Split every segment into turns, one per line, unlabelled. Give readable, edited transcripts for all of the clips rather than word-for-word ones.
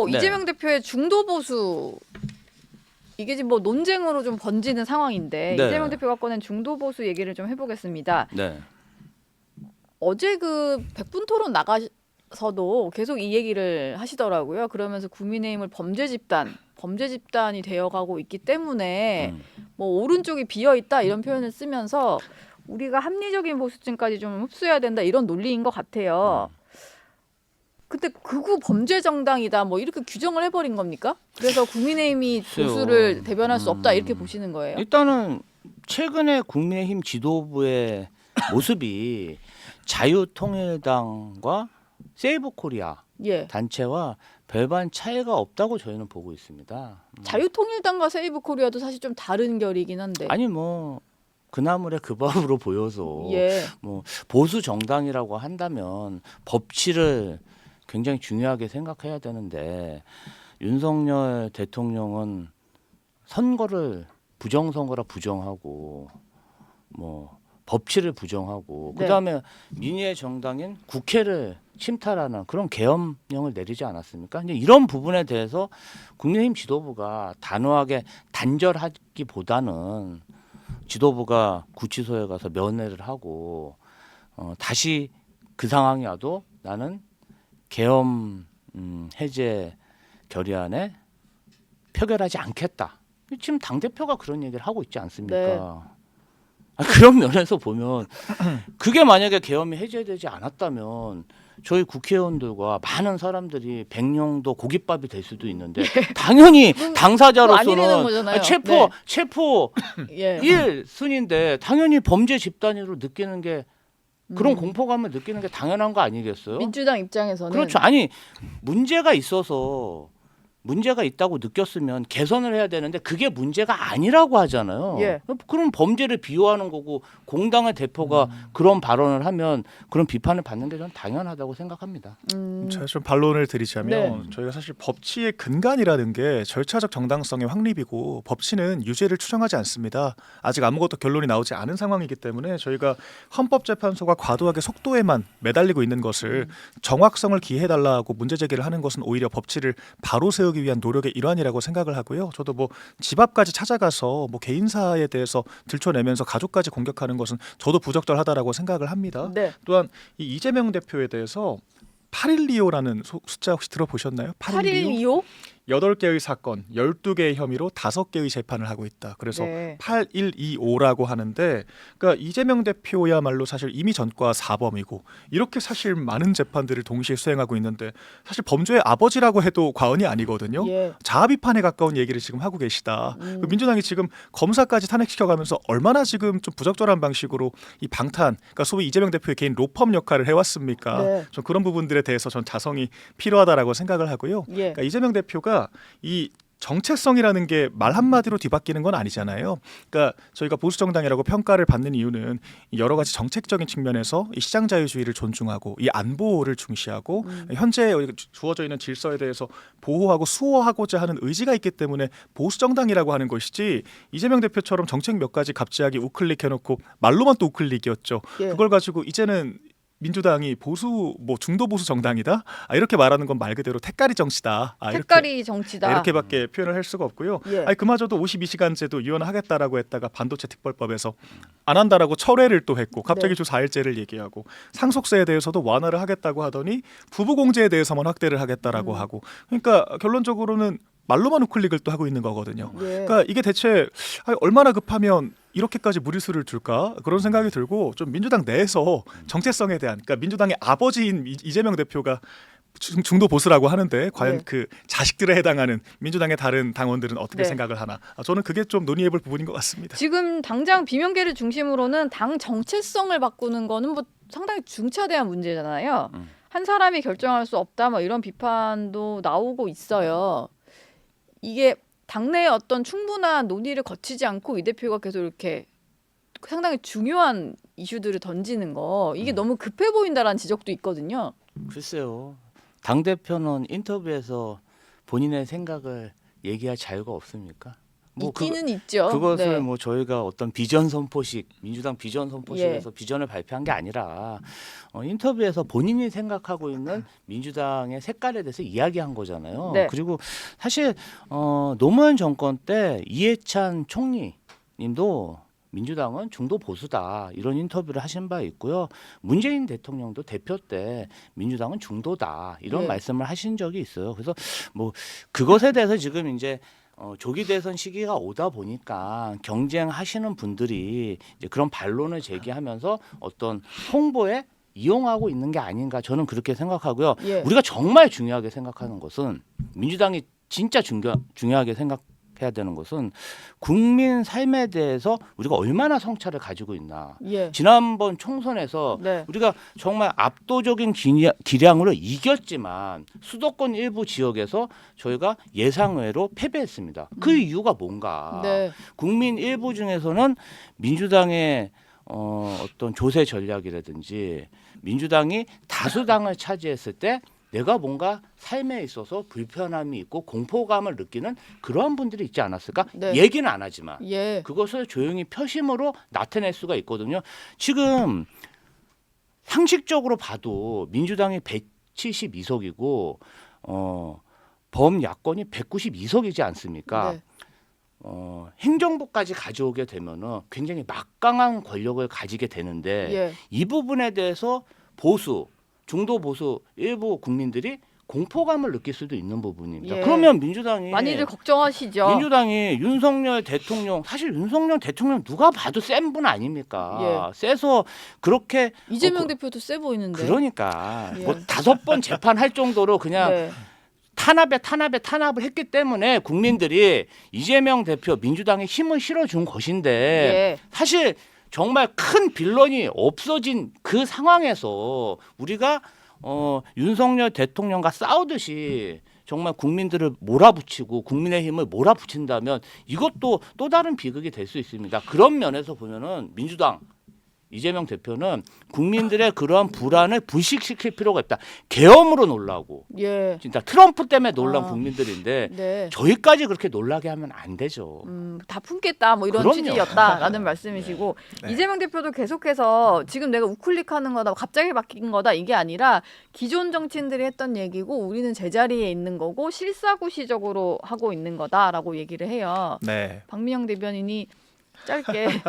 네. 이재명 대표의 중도 보수 이게 지금 뭐 논쟁으로 좀 번지는 상황인데
네.
이재명 대표가 꺼낸 중도 보수 얘기를 좀 해보겠습니다.
네.
어제 그 백분 토론 나가서도 계속 이 얘기를 하시더라고요. 그러면서 국민의힘을 범죄 집단이 되어가고 있기 때문에 뭐 오른쪽이 비어 있다 이런 표현을 쓰면서 우리가 합리적인 보수층까지 좀 흡수해야 된다 이런 논리인 것 같아요. 근데 극우 범죄 정당이다 뭐 이렇게 규정을 해버린 겁니까? 그래서 국민의힘이
글쎄요.
보수를 대변할 수 없다 이렇게 보시는 거예요?
일단은 최근에 국민의힘 지도부의 모습이 자유통일당과 세이브코리아
예.
단체와 별반 차이가 없다고 저희는 보고 있습니다.
자유통일당과 세이브코리아도 사실 좀 다른 결이긴 한데.
아니 뭐 그나물의 그 밥으로 보여서
예.
뭐 보수 정당이라고 한다면 법치를 굉장히 중요하게 생각해야 되는데 윤석열 대통령은 선거를 부정선거라 부정하고 뭐 법치를 부정하고
네.
그다음에 민의의 정당인 국회를 침탈하는 그런 계엄령을 내리지 않았습니까? 근데 이런 부분에 대해서 국민의힘 지도부가 단호하게 단절하기보다는 지도부가 구치소에 가서 면회를 하고 다시 그 상황이 와도 나는 계엄 해제 결의안에 표결하지 않겠다. 지금 당 대표가 그런 얘기를 하고 있지 않습니까?
네.
그런 면에서 보면 그게 만약에 계엄이 해제되지 않았다면 저희 국회의원들과 많은 사람들이 백령도 고깃밥이 될 수도 있는데 당연히
안 일리는
당사자로서는
거잖아요.
체포
예.
1순위인데 당연히 범죄 집단으로 느끼는 게 그런
음.
공포감을 느끼는 게 당연한 거 아니겠어요?
민주당 입장에서는
그렇죠. 아니 문제가 있다고 느꼈으면 개선을 해야 되는데 그게 문제가 아니라고 하잖아요.
예.
그럼 범죄를 비호하는 거고 공당의 대표가 그런 발언을 하면 그런 비판을 받는 게 저는 당연하다고 생각합니다.
제가 좀 반론을 드리자면
네.
저희가 사실 법치의 근간이라는 게 절차적 정당성의 확립이고 법치는 유죄를 추정하지 않습니다. 아직 아무것도 결론이 나오지 않은 상황이기 때문에 저희가 헌법재판소가 과도하게 속도에만 매달리고 있는 것을 정확성을 기해달라고 문제 제기를 하는 것은 오히려 법치를 바로 세우기 위한 노력의 일환이라고 생각을 하고요. 저도 뭐 집 앞까지 찾아가서 뭐 개인사에 대해서 들춰내면서 가족까지 공격하는 것은 저도 부적절하다라고 생각을 합니다.
네.
또한 이 이재명 대표에 대해서 8125라는 숫자 혹시 들어보셨나요?
8125?
8개의 사건, 12개의 혐의로 5개의 재판을 하고 있다. 그래서
네.
8125라고 하는데 그러니까 이재명 대표야말로 사실 이미 전과 사범이고 이렇게 사실 많은 재판들을 동시에 수행하고 있는데 사실 범죄의 아버지라고 해도 과언이 아니거든요.
예.
자아 비판에 가까운 얘기를 지금 하고 계시다. 그 민주당이 지금 검사까지 탄핵시켜가면서 얼마나 지금 좀 부적절한 방식으로 이 방탄, 그러니까 소위 이재명 대표의 개인 로펌 역할을 해왔습니까?
네.
좀 그런 부분들에 대해서 전 자성이 필요하다라고 생각을 하고요.
예.
그러니까 이재명 대표가 이 정체성이라는 게 말 한마디로 뒤바뀌는 건 아니잖아요. 그러니까 저희가 보수 정당이라고 평가를 받는 이유는 여러 가지 정책적인 측면에서 이 시장 자유주의를 존중하고 이 안보를 중시하고 현재 주어져 있는 질서에 대해서 보호하고 수호하고자 하는 의지가 있기 때문에 보수 정당이라고 하는 것이지 이재명 대표처럼 정책 몇 가지 갑자기 우클릭 해놓고 말로만 또 우클릭이었죠.
예.
그걸 가지고 이제는 민주당이 보수 뭐 중도 보수 정당이다 이렇게 말하는 건 말 그대로 택가리 정치다
색깔이 정치다.
이렇게밖에 표현을 할 수가 없고요.
예.
아니 그마저도 52시간제도 유연하겠다라고 했다가 반도체 특별법에서 안 한다라고 철회를 또 했고 갑자기
네.
주 4일제를 얘기하고 상속세에 대해서도 완화를 하겠다고 하더니 부부공제에 대해서만 확대를 하겠다라고 하고 그러니까 결론적으로는 말로만 우클릭을 또 하고 있는 거거든요.
예.
그러니까 이게 대체 얼마나 급하면 이렇게까지 무리수를 둘까 그런 생각이 들고 좀 민주당 내에서 정체성에 대한 그러니까 민주당의 아버지인 이재명 대표가 중도 보수라고 하는데 과연
네.
그 자식들에 해당하는 민주당의 다른 당원들은 어떻게
네.
생각을 하나 저는 그게 좀 논의해볼 부분인 것 같습니다.
지금 당장 비명계를 중심으로는 당 정체성을 바꾸는 거는 뭐 상당히 중차대한 문제잖아요. 한 사람이 결정할 수 없다 뭐 이런 비판도 나오고 있어요. 이게 당내의 어떤 충분한 논의를 거치지 않고 이 대표가 계속 이렇게 상당히 중요한 이슈들을 던지는 거 이게 너무 급해 보인다라는 지적도 있거든요.
글쎄요. 당대표는 인터뷰에서 본인의 생각을 얘기할 자유가 없습니까? 뭐
있기는 있죠.
그것을
네.
뭐 저희가 어떤 비전 선포식 민주당 비전 선포식에서 비전을 발표한 게 아니라 인터뷰에서 본인이 생각하고 있는 민주당의 색깔에 대해서 이야기한 거잖아요.
네.
그리고 사실 노무현 정권 때 이해찬 총리님도 민주당은 중도 보수다 이런 인터뷰를 하신 바 있고요. 문재인 대통령도 대표 때 민주당은 중도다 이런
네.
말씀을 하신 적이 있어요. 그래서 뭐 그것에 대해서 지금 이제 조기 대선 시기가 오다 보니까 경쟁하시는 분들이 이제 그런 반론을 제기하면서 어떤 홍보에 이용하고 있는 게 아닌가 저는 그렇게 생각하고요.
예.
우리가 정말 중요하게 생각하는 것은 민주당이 진짜 중요하게 생각해야 되는 것은 국민 삶에 대해서 우리가 얼마나 성찰을 가지고 있나.
예.
지난번 총선에서
네.
우리가 정말 압도적인 기량으로 이겼지만 수도권 일부 지역에서 저희가 예상외로 패배했습니다. 그 이유가 뭔가?
네.
국민 일부 중에서는 민주당의 어떤 조세 전략이라든지 민주당이 다수당을 차지했을 때 내가 뭔가 삶에 있어서 불편함이 있고 공포감을 느끼는 그러한 분들이 있지 않았을까?
네.
얘기는 안 하지만
예.
그것을 조용히 표심으로 나타낼 수가 있거든요. 지금 상식적으로 봐도 민주당이 172석이고 범야권이 192석이지 않습니까?
네.
행정부까지 가져오게 되면은 굉장히 막강한 권력을 가지게 되는데
예.
이 부분에 대해서 보수, 중도 보수 일부 국민들이 공포감을 느낄 수도 있는 부분입니다.
예.
그러면 민주당이
많이들 걱정하시죠.
민주당이 윤석열 대통령 사실 윤석열 대통령 누가 봐도 센 분 아닙니까? 세서 그렇게
이재명 대표도 세 보이는데.
그러니까
예.
뭐 5번 재판할 정도로 그냥
네.
탄압을 했기 때문에 국민들이 이재명 대표 민주당에 힘을 실어준 것인데
예.
사실 정말 큰 빌런이 없어진 그 상황에서 우리가 윤석열 대통령과 싸우듯이 정말 국민들을 몰아붙이고 국민의힘을 몰아붙인다면 이것도 또 다른 비극이 될 수 있습니다. 그런 면에서 보면은 민주당 이재명 대표는 국민들의 그러한 불안을 불식시킬 필요가 있다. 계엄으로 놀라고
예.
진짜 트럼프 때문에 놀란
아.
국민들인데
네.
저희까지 그렇게 놀라게 하면 안 되죠.
다 품겠다 뭐 이런
그럼요.
취지였다라는 말씀이시고
네.
이재명 대표도 계속해서 지금 내가 우클릭하는 거다 갑자기 바뀐 거다 이게 아니라 기존 정치인들이 했던 얘기고 우리는 제자리에 있는 거고 실사구시적으로 하고 있는 거다라고 얘기를 해요.
네.
박민영 대변인이 짧게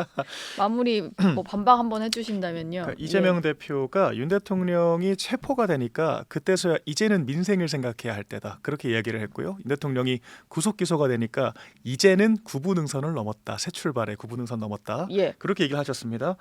마무리 뭐 반박 한번 해주신다면요.
그러니까 이재명 대표가 윤 대통령이 체포가 되니까 그때서야 이제는 민생을 생각해야 할 때다 그렇게 이야기를 했고요. 윤 대통령이 구속 기소가 되니까 이제는 구분응선을 넘었다. 새 출발에 구분응선 넘었다.
예.
그렇게 얘기를 하셨습니다.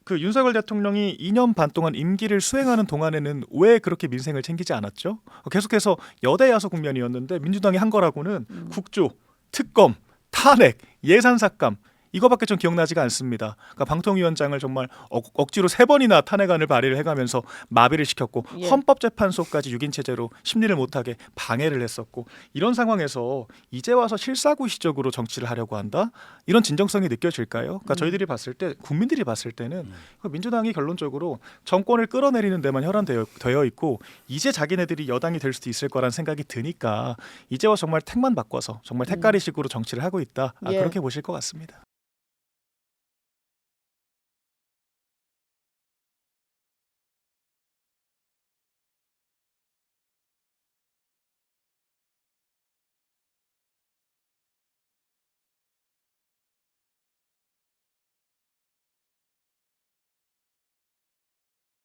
그 윤석열 대통령이 2년 반 동안 임기를 수행하는 동안에는 왜 그렇게 민생을 챙기지 않았죠? 계속해서 여대 야소 국면이었는데 민주당이 한 거라고는 국조, 특검, 탄핵, 예산 삭감 이거밖에 좀 기억나지가 않습니다. 그러니까 방통위원장을 정말 억지로 3번이나 탄핵안을 발의를 해가면서 마비를 시켰고
예.
헌법재판소까지 6인 체제로 심리를 못하게 방해를 했었고 이런 상황에서 이제 와서 실사구시적으로 정치를 하려고 한다? 이런 진정성이 느껴질까요? 그러니까 저희들이 봤을 때 국민들이 봤을 때는 민주당이 결론적으로 정권을 끌어내리는 데만 혈안되어 있고 이제 자기네들이 여당이 될 수도 있을 거란 생각이 드니까 이제 와 정말 택만 바꿔서 정말 택가리식으로 정치를 하고 있다.
예.
그렇게 보실 것 같습니다.